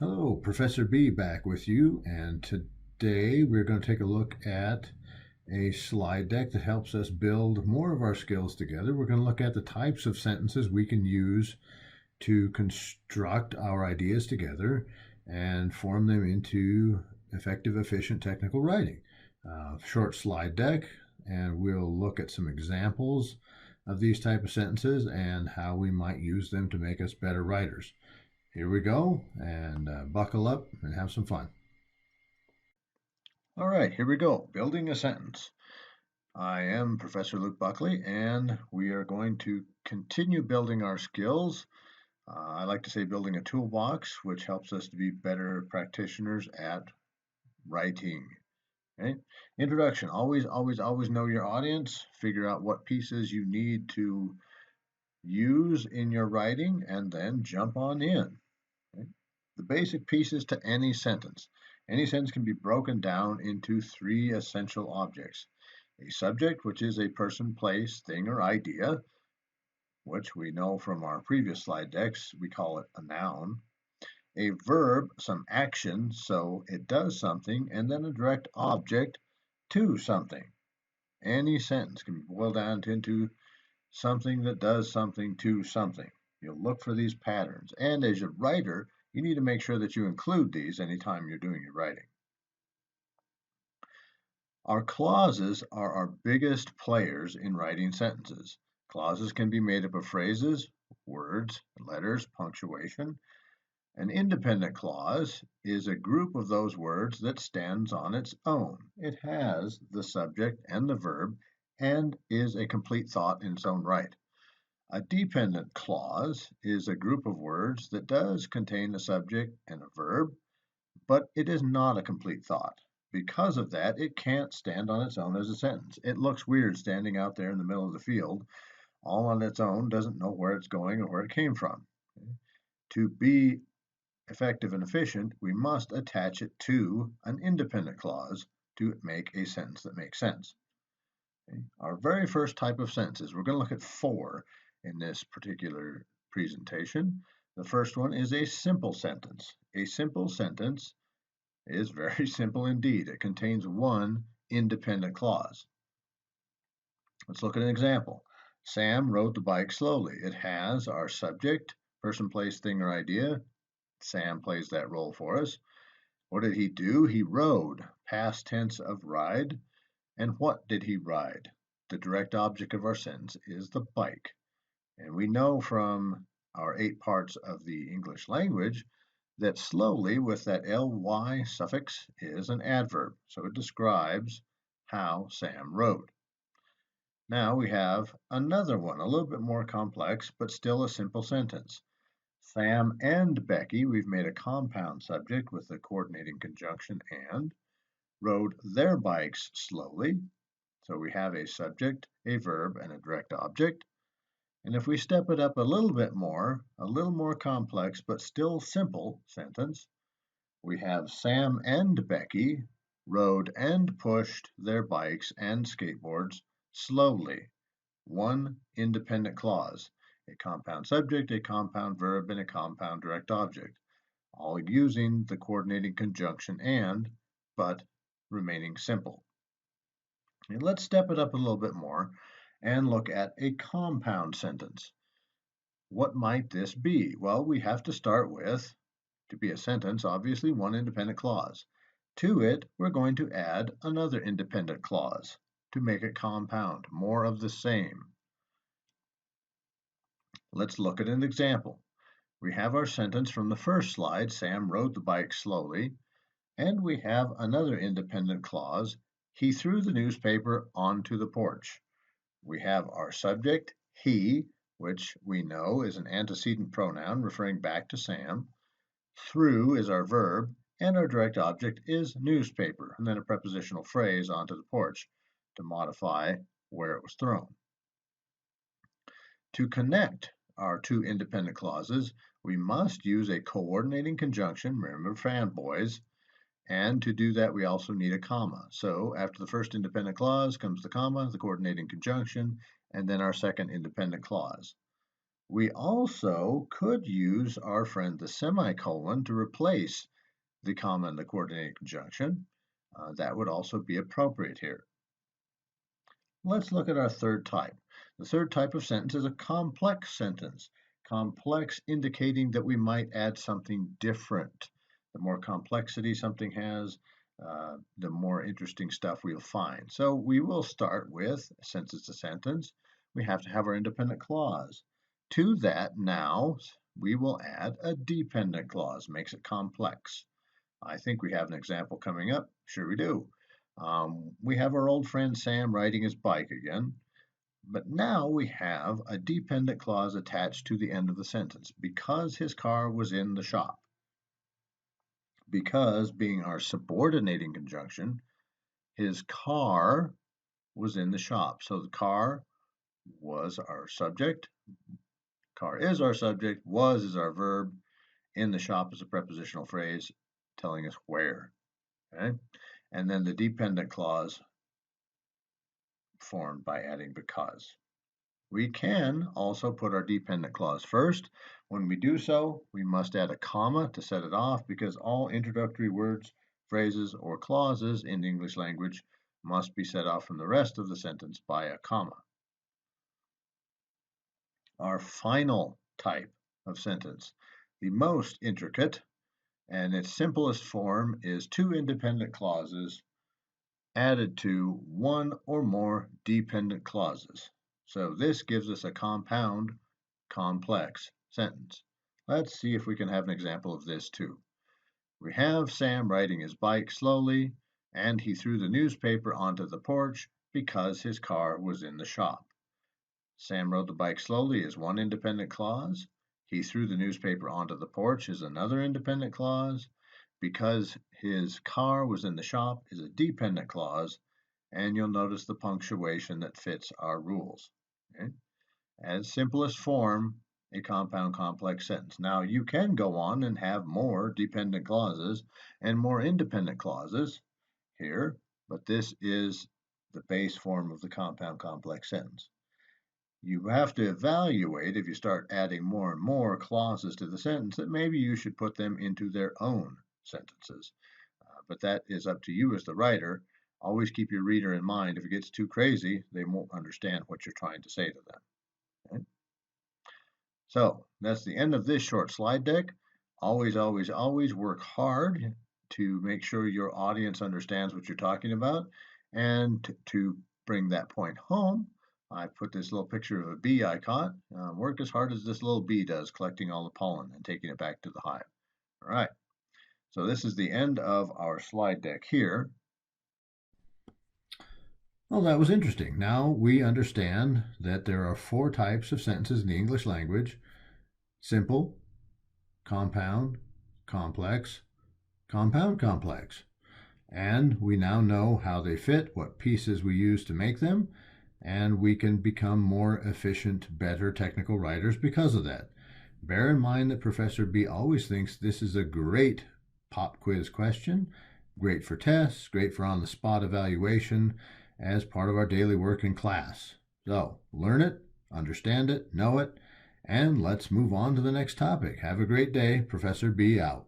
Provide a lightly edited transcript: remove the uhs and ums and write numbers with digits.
Hello, Professor B back with you, and today we're going to take a look at a slide deck that helps us build more of our skills together. We're going to look at the types of sentences we can use to construct our ideas together and form them into effective, efficient technical writing. Short slide deck, and we'll look at some examples of these type of sentences and how we might use them to make us better writers. Here we go, and buckle up and have some fun. All right, here we go. Building a sentence. I am Professor Luke Buckley, and we are going to continue building our skills. I like to say building a toolbox, which helps us to be better practitioners at writing. Okay? Introduction. Always know your audience. Figure out what pieces you need to use in your writing, and then jump on in. Okay? The basic pieces to any sentence. Any sentence can be broken down into three essential objects. A subject, which is a person, place, thing, or idea, which we know from our previous slide decks, we call it a noun. A verb, some action, so it does something, and then a direct object to something. Any sentence can be boiled down into something that does something to something. You'll look for these patterns. And as a writer, you need to make sure that you include these anytime you're doing your writing. Our clauses are our biggest players in writing sentences. Clauses can be made up of phrases, words, letters, punctuation. An independent clause is a group of those words that stands on its own. It has the subject and the verb and is a complete thought in its own right. A dependent clause is a group of words that does contain a subject and a verb, but it is not a complete thought. Because of that, it can't stand on its own as a sentence. It looks weird standing out there in the middle of the field, all on its own, doesn't know where it's going or where it came from. Okay? To be effective and efficient, we must attach it to an independent clause to make a sentence that makes sense. Okay? Our very first type of sentences, we're going to look at four in this particular presentation. The first one is a simple sentence. A simple sentence is very simple indeed. It contains one independent clause. Let's look at an example. Sam rode the bike slowly. It has our subject, person, place, thing, or idea. Sam plays that role for us. What did he do? He rode, past tense of ride. And what did he ride? The direct object of our sentence is the bike. And we know from our 8 parts of the English language that slowly with that ly suffix is an adverb. So it describes how Sam rode. Now we have another one, a little bit more complex, but still a simple sentence. Sam and Becky, we've made a compound subject with the coordinating conjunction and, rode their bikes slowly. So we have a subject, a verb, and a direct object. And if we step it up a little more complex, but still simple sentence, we have Sam and Becky rode and pushed their bikes and skateboards slowly. One independent clause, a compound subject, a compound verb, and a compound direct object, all using the coordinating conjunction and, but remaining simple. And let's step it up a little bit more and look at a compound sentence. What might this be? Well, we have to start with, to be a sentence, obviously one independent clause. To it, we're going to add another independent clause to make it compound, more of the same. Let's look at an example. We have our sentence from the first slide, Sam rode the bike slowly, and we have another independent clause, he threw the newspaper onto the porch. We have our subject, he, which we know is an antecedent pronoun referring back to Sam. Threw is our verb, and our direct object is newspaper, and then a prepositional phrase onto the porch to modify where it was thrown. To connect our two independent clauses, we must use a coordinating conjunction, remember fanboys, and to do that we also need a comma. So after the first independent clause comes the comma, the coordinating conjunction, and then our second independent clause. We also could use our friend the semicolon to replace the comma and the coordinating conjunction. That would also be appropriate here. Let's look at our third type. The third type of sentence is a complex sentence. Complex indicating that we might add something different. The more complexity something has, the more interesting stuff we'll find. So we will start with, since it's a sentence, we have to have our independent clause. To that now, we will add a dependent clause, makes it complex. I think we have an example coming up. Sure we do. We have our old friend Sam riding his bike again, but now we have a dependent clause attached to the end of the sentence because his car was in the shop. Because being our subordinating conjunction, his car was in the shop. So the car was our subject, car is our subject, was is our verb, in the shop is a prepositional phrase telling us where. Okay? And then the dependent clause formed by adding because. We can also put our dependent clause first. When we do so, we must add a comma to set it off because all introductory words, phrases, or clauses in the English language must be set off from the rest of the sentence by a comma. Our final type of sentence, the most intricate, and its simplest form is two independent clauses added to one or more dependent clauses. So this gives us a compound, complex sentence. Let's see if we can have an example of this too. We have Sam riding his bike slowly, and he threw the newspaper onto the porch because his car was in the shop. Sam rode the bike slowly is one independent clause. He threw the newspaper onto the porch is another independent clause. Because his car was in the shop is a dependent clause, and you'll notice the punctuation that fits our rules. Okay? At its simplest form, a compound complex sentence. Now you can go on and have more dependent clauses and more independent clauses here, but this is the base form of the compound complex sentence. You have to evaluate if you start adding more and more clauses to the sentence that maybe you should put them into their own sentences. But that is up to you as the writer. Always keep your reader in mind. If it gets too crazy, they won't understand what you're trying to say to them. Okay? So that's the end of this short slide deck. Always, always, always work hard to make sure your audience understands what you're talking about. And to bring that point home, I put this little picture of a bee I caught. Work as hard as this little bee does, collecting all the pollen and taking it back to the hive. All right. So this is the end of our slide deck here. Well, that was interesting. Now we understand that there are four types of sentences in the English language: simple, compound, complex, compound complex. And we now know how they fit, what pieces we use to make them, and we can become more efficient, better technical writers because of that. Bear in mind that Professor B always thinks this is a great pop quiz question, great for tests, great for on-the-spot evaluation as part of our daily work in class. So learn it, understand it, know it, and let's move on to the next topic. Have a great day. Professor B out.